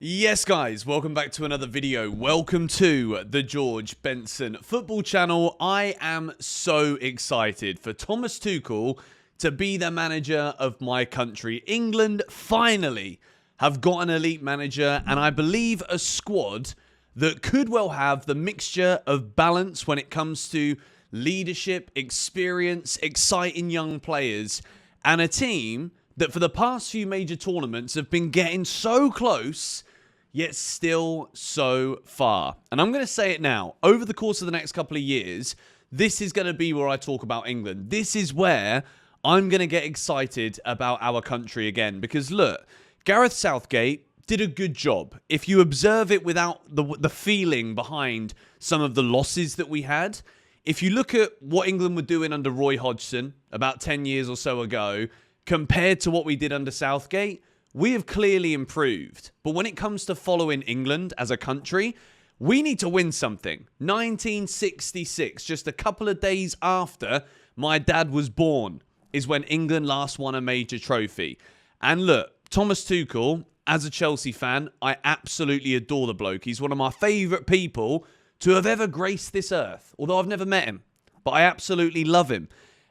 Yes guys, welcome back to another video. Welcome to the George Benson Football Channel. I am so excited for Thomas Tuchel to be the manager of my country. England finally have got an elite manager and I believe a squad that could well have the mixture of balance when it comes to leadership, experience, exciting young players, and a team that for the past few major tournaments have been getting so close, yet still so far. And I'm going to say it now. Over the course of the next couple of years, this is going to be where I talk about England. This is where I'm going to get excited about our country again. Because look, Gareth Southgate did a good job. If you observe it without the feeling behind some of the losses that we had, if you look at what England were doing under Roy Hodgson about 10 years or so ago, compared to what we did under Southgate, we have clearly improved. But when it comes to following England as a country, we need to win something. 1966, just a couple of days after my dad was born, is when England last won a major trophy. And look, Thomas Tuchel, as a Chelsea fan, I absolutely adore the bloke. He's one of my favourite people to have ever graced this earth. Although I've never met him, but I absolutely love him.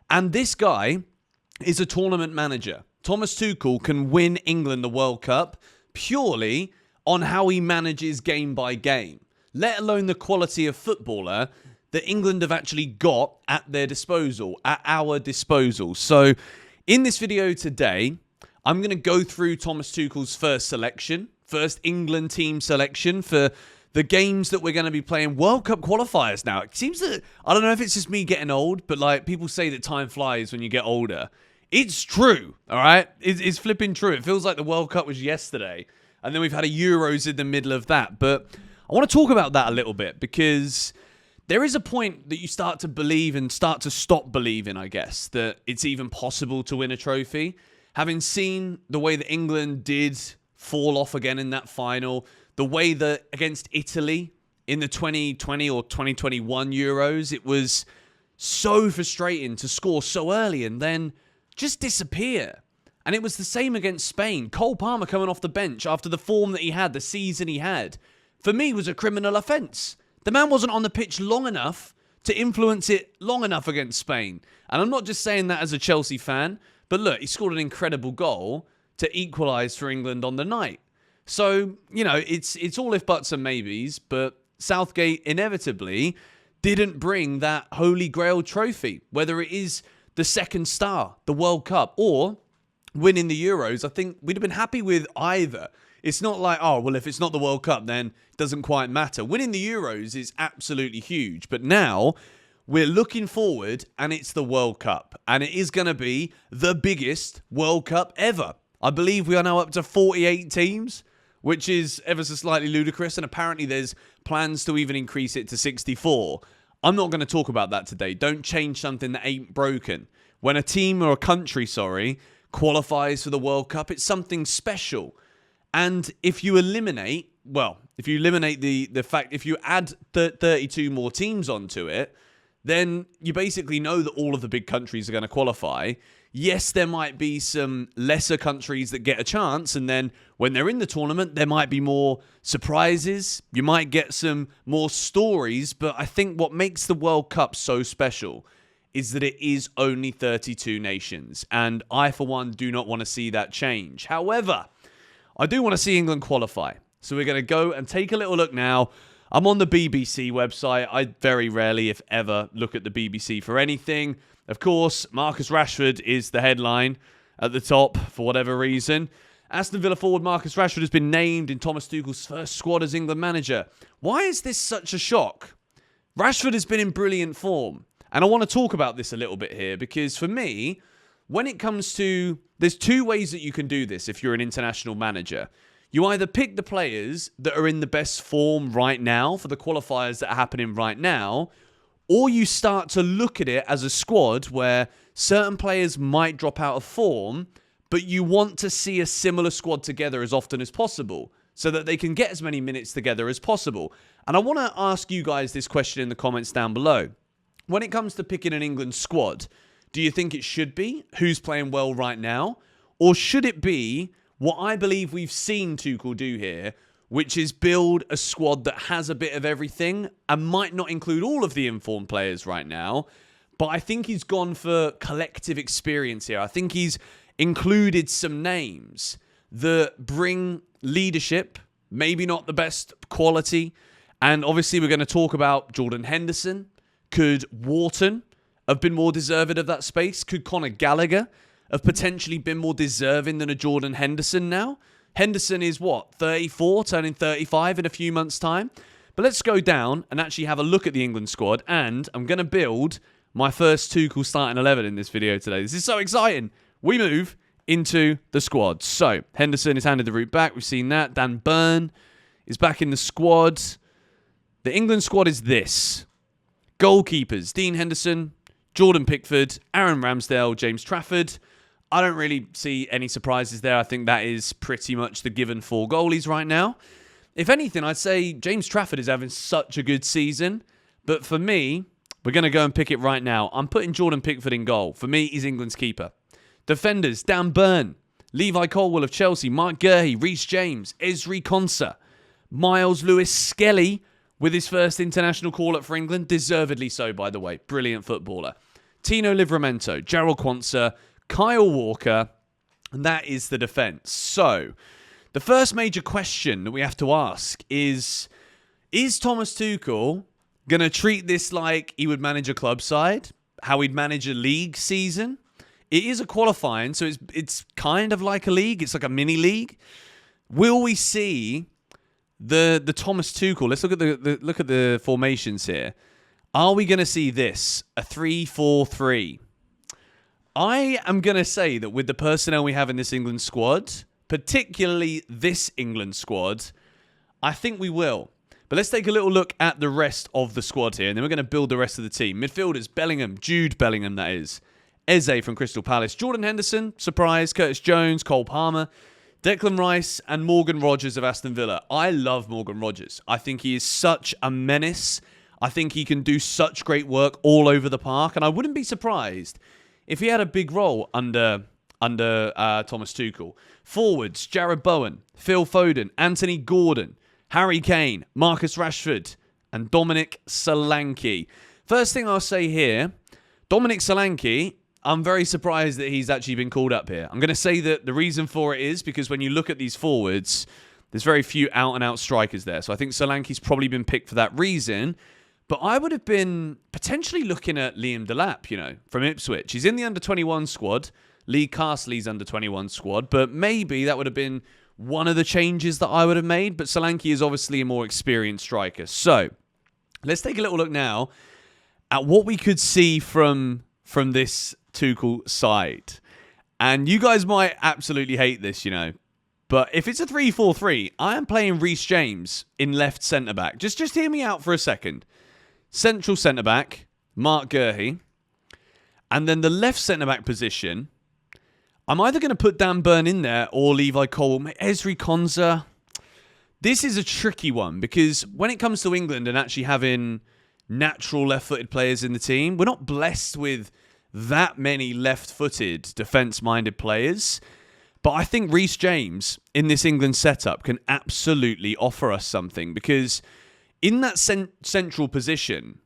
And this guy is a tournament manager. Thomas Tuchel can win England the World Cup purely on how he manages game by game, let alone the quality of footballer that England have actually got at their disposal, at our disposal. So in this video today, I'm going to go through Thomas Tuchel's first England team selection for the games that we're going to be playing World Cup qualifiers now. It seems that, I don't know if it's just me getting old, but like people say that time flies when you get older. It's true, all right? It's flipping true. It feels like the World Cup was yesterday, and then we've had a Euros in the middle of that. But I want to talk about that a little bit because there is a point that you start to believe and start to stop believing, I guess, that it's even possible to win a trophy. Having seen the way that England did fall off again in that final, the way that against Italy in the 2020 or 2021 Euros, it was so frustrating to score so early and then just disappear. And it was the same against Spain. Cole Palmer coming off the bench after the form that he had, the season he had, for me was a criminal offence. The man wasn't on the pitch long enough to influence it long enough against Spain. And I'm not just saying that as a Chelsea fan, but look, he scored an incredible goal to equalise for England on the night. So, you know, it's all if buts and maybes, but Southgate inevitably didn't bring that Holy Grail trophy, whether it is the second star, the World Cup, or winning the Euros. I think we'd have been happy with either. It's not like, oh, well, if it's not the World Cup, then it doesn't quite matter. Winning the Euros is absolutely huge. But now we're looking forward, and it's the World Cup. And it is going to be the biggest World Cup ever. I believe we are now up to 48 teams, which is ever so slightly ludicrous. And apparently there's plans to even increase it to 64. I'm not going to talk about that today. Don't change something that ain't broken. When a team or a country, qualifies for the World Cup, it's something special. And if you eliminate, the fact, if you add 32 more teams onto it, then you basically know that all of the big countries are going to qualify. Yes, there might be some lesser countries that get a chance, and then when they're in the tournament, there might be more surprises. You might get some more stories, but I think what makes the World Cup so special is that it is only 32 nations, and I, for one, do not want to see that change. However, I do want to see England qualify, so we're going to go and take a little look now. I'm on the BBC website. I very rarely, if ever, look at the BBC for anything. Of course, Marcus Rashford is the headline at the top for whatever reason. Aston Villa forward Marcus Rashford has been named in Thomas Tuchel's first squad as England manager. Why is this such a shock? Rashford has been in brilliant form. And I want to talk about this a little bit here because for me, when it comes to, there's two ways that you can do this if you're an international manager. You either pick the players that are in the best form right now for the qualifiers that are happening right now, or you start to look at it as a squad where certain players might drop out of form, but you want to see a similar squad together as often as possible so that they can get as many minutes together as possible. And I want to ask you guys this question in the comments down below. When it comes to picking an England squad, do you think it should be who's playing well right now? Or should it be what I believe we've seen Tuchel do here, which is build a squad that has a bit of everything and might not include all of the informed players right now. But I think he's gone for collective experience here. I think he's included some names that bring leadership, maybe not the best quality. And obviously we're going to talk about Jordan Henderson. Could Wharton have been more deserving of that space? Could Conor Gallagher have potentially been more deserving than a Jordan Henderson now? Henderson is what, 34, turning 35 in a few months' time? But let's go down and actually have a look at the England squad. And I'm going to build my first Tuchel starting 11 in this video today. This is so exciting. We move into the squad. So, Henderson is handed the route back. We've seen that. Dan Burn is back in the squad. The England squad is this. Goalkeepers, Dean Henderson, Jordan Pickford, Aaron Ramsdale, James Trafford. I don't really see any surprises there. I think that is pretty much the given 4 goalies right now. If anything, I'd say James Trafford is having such a good season. But for me, we're going to go and pick it right now. I'm putting Jordan Pickford in goal. For me, he's England's keeper. Defenders, Dan Burn, Levi Colwill of Chelsea, Mark Gurhey, Reece James, Ezri Konsa, Miles Lewis-Skelly with his first international call-up for England. Deservedly so, by the way. Brilliant footballer. Tino Livramento, Jarrell Quansah, Kyle Walker, and that is the defence. So, the first major question that we have to ask is Thomas Tuchel going to treat this like he would manage a club side? How he'd manage a league season? It is a qualifying, so it's kind of like a league. It's like a mini league. Will we see the Thomas Tuchel? Let's look at the formations here. Are we going to see this, a 3-4-3? I am going to say that with the personnel we have in this England squad, particularly this England squad, I think we will. But let's take a little look at the rest of the squad here, and then we're going to build the rest of the team. Midfielders, Bellingham, Jude Bellingham, that is. Eze from Crystal Palace, Jordan Henderson, surprise, Curtis Jones, Cole Palmer, Declan Rice, and Morgan Rogers of Aston Villa. I love Morgan Rogers. I think he is such a menace. I think he can do such great work all over the park, and I wouldn't be surprised if he had a big role under Thomas Tuchel. Forwards, Jarrod Bowen, Phil Foden, Anthony Gordon, Harry Kane, Marcus Rashford, and Dominic Solanke. First thing I'll say here, Dominic Solanke, I'm very surprised that he's actually been called up here. I'm going to say that the reason for it is because when you look at these forwards, there's very few out-and-out strikers there. So I think Solanke's probably been picked for that reason. But I would have been potentially looking at Liam Delap, from Ipswich. He's in the under-21 squad, Lee Castley's under-21 squad, but maybe that would have been one of the changes that I would have made. But Solanke is obviously a more experienced striker. So let's take a little look now at what we could see from this Tuchel side. And you guys might absolutely hate this, But if it's a 3-4-3, I am playing Reece James in left centre-back. Just hear me out for a second. Central centre-back, Mark Gurhey. And then the left centre-back position, I'm either going to put Dan Burn in there or Levi Colwill. Ezri Konsa. This is a tricky one because when it comes to England and actually having natural left-footed players in the team, we're not blessed with that many left-footed defence-minded players. But I think Reece James in this England setup can absolutely offer us something because in that central position,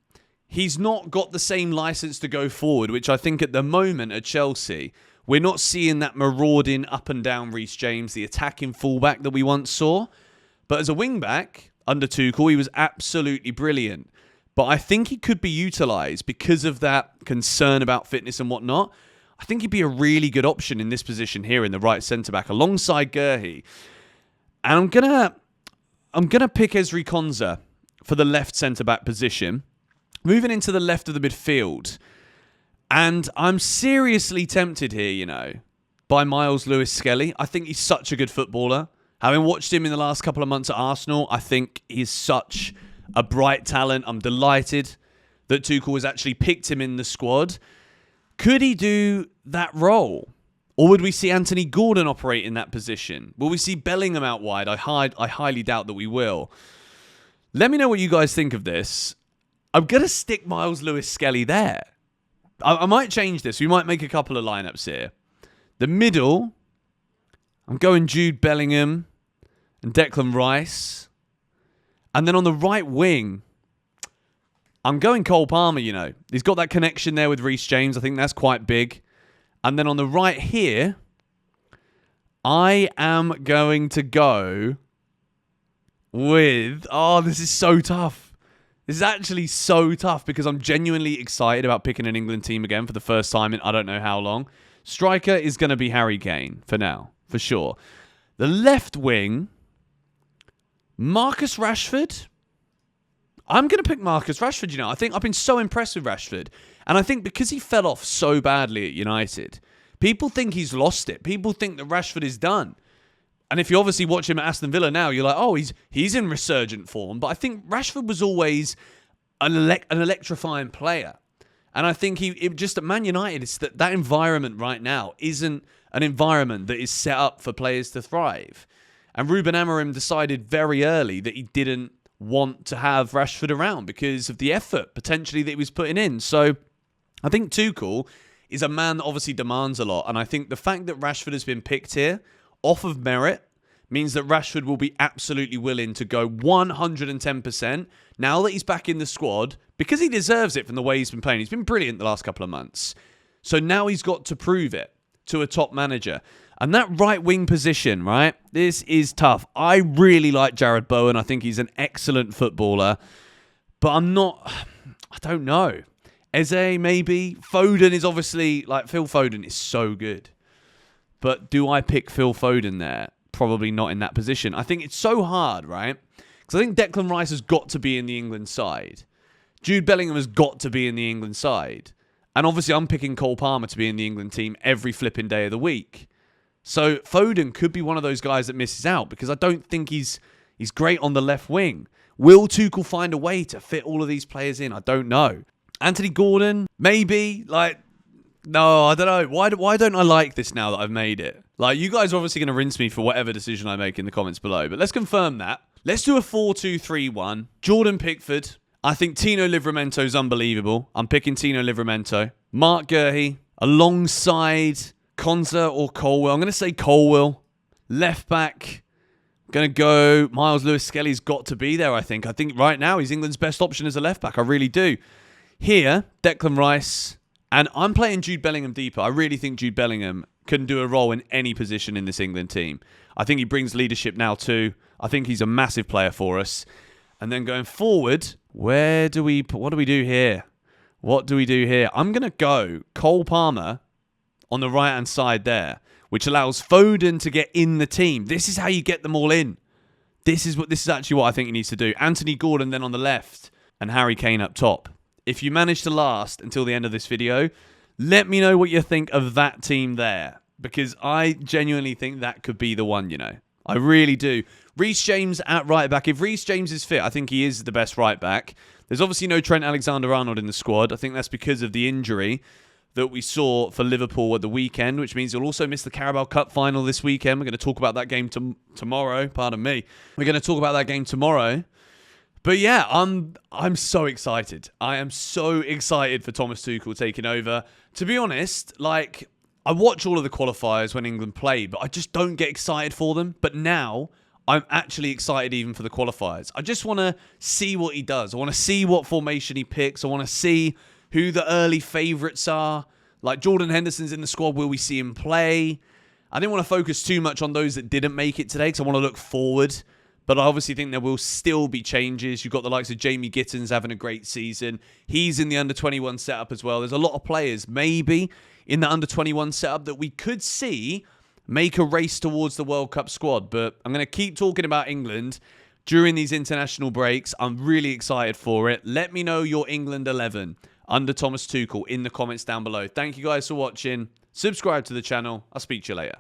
he's not got the same license to go forward, which I think at the moment at Chelsea, we're not seeing that marauding up and down Reece James, the attacking fullback that we once saw. But as a wing-back under Tuchel, he was absolutely brilliant. But I think he could be utilised because of that concern about fitness and whatnot. I think he'd be a really good option in this position here in the right centre-back alongside Gurhey. And I'm gonna pick Ezri Konsa for the left centre-back position. Moving into the left of the midfield. And I'm seriously tempted here, by Miles Lewis-Skelly. I think he's such a good footballer. Having watched him in the last couple of months at Arsenal, I think he's such a bright talent. I'm delighted that Tuchel has actually picked him in the squad. Could he do that role? Or would we see Anthony Gordon operate in that position? Will we see Bellingham out wide? I highly doubt that we will. Let me know what you guys think of this. I'm going to stick Miles Lewis-Skelly there. I might change this. We might make a couple of lineups here. The middle, I'm going Jude Bellingham and Declan Rice. And then on the right wing, I'm going Cole Palmer, you know. He's got that connection there with Reece James. I think that's quite big. And then on the right here, I am going to go with... Oh, this is so tough. This is actually so tough because I'm genuinely excited about picking an England team again for the first time in I don't know how long. Striker is going to be Harry Kane for now, for sure. The left wing, Marcus Rashford. I'm going to pick Marcus Rashford, you know. I think I've been so impressed with Rashford. And I think because he fell off so badly at United, people think he's lost it. People think that Rashford is done. And if you obviously watch him at Aston Villa now, you're like, oh, he's in resurgent form. But I think Rashford was always an electrifying player. And I think just at Man United, it's that environment right now isn't an environment that is set up for players to thrive. And Ruben Amorim decided very early that he didn't want to have Rashford around because of the effort potentially that he was putting in. So I think Tuchel is a man that obviously demands a lot. And I think the fact that Rashford has been picked here off of merit means that Rashford will be absolutely willing to go 110% now that he's back in the squad because he deserves it from the way he's been playing. He's been brilliant the last couple of months. So now he's got to prove it to a top manager. And that right wing position, right? This is tough. I really like Jared Bowen. I think he's an excellent footballer. But I don't know. Eze, maybe. Foden is obviously, Phil Foden is so good. But do I pick Phil Foden there? Probably not in that position. I think it's so hard, right? Because I think Declan Rice has got to be in the England side. Jude Bellingham has got to be in the England side. And obviously I'm picking Cole Palmer to be in the England team every flipping day of the week. So Foden could be one of those guys that misses out because I don't think he's great on the left wing. Will Tuchel find a way to fit all of these players in? I don't know. Anthony Gordon, maybe. No, I don't know. Why don't I like this now that I've made it? You guys are obviously going to rinse me for whatever decision I make in the comments below. But let's confirm that. Let's do a 4-2-3-1. Jordan Pickford. I think Tino Livramento is unbelievable. I'm picking Tino Livramento. Mark Guehi alongside Konza or Colwell. I'm going to say Colwell. Left back. I'm going to go Miles Lewis-Skelly's got to be there, I think. I think right now he's England's best option as a left back. I really do. Here, Declan Rice. And I'm playing Jude Bellingham deeper. I really think Jude Bellingham can do a role in any position in this England team. I think he brings leadership now too. I think he's a massive player for us. And then going forward, what do we do here? What do we do here? I'm going to go Cole Palmer on the right-hand side there, which allows Foden to get in the team. This is how you get them all in. This is actually what I think he needs to do. Anthony Gordon then on the left and Harry Kane up top. If you manage to last until the end of this video, let me know what you think of that team there. Because I genuinely think that could be the one, you know. I really do. Reece James at right back. If Reece James is fit, I think he is the best right back. There's obviously no Trent Alexander-Arnold in the squad. I think that's because of the injury that we saw for Liverpool at the weekend, which means he'll also miss the Carabao Cup final this weekend. We're going to talk about that game tomorrow. Pardon me. We're going to talk about that game tomorrow. But yeah, I'm so excited. I am so excited for Thomas Tuchel taking over. To be honest, I watch all of the qualifiers when England play, but I just don't get excited for them. But now, I'm actually excited even for the qualifiers. I just want to see what he does. I want to see what formation he picks. I want to see who the early favourites are. Jordan Henderson's in the squad. Will we see him play? I didn't want to focus too much on those that didn't make it today because I want to look forward. But I obviously think there will still be changes. You've got the likes of Jamie Gittins having a great season. He's in the under-21 setup as well. There's a lot of players maybe in the under-21 setup that we could see make a race towards the World Cup squad. But I'm going to keep talking about England during these international breaks. I'm really excited for it. Let me know your England 11 under Thomas Tuchel in the comments down below. Thank you guys for watching. Subscribe to the channel. I'll speak to you later.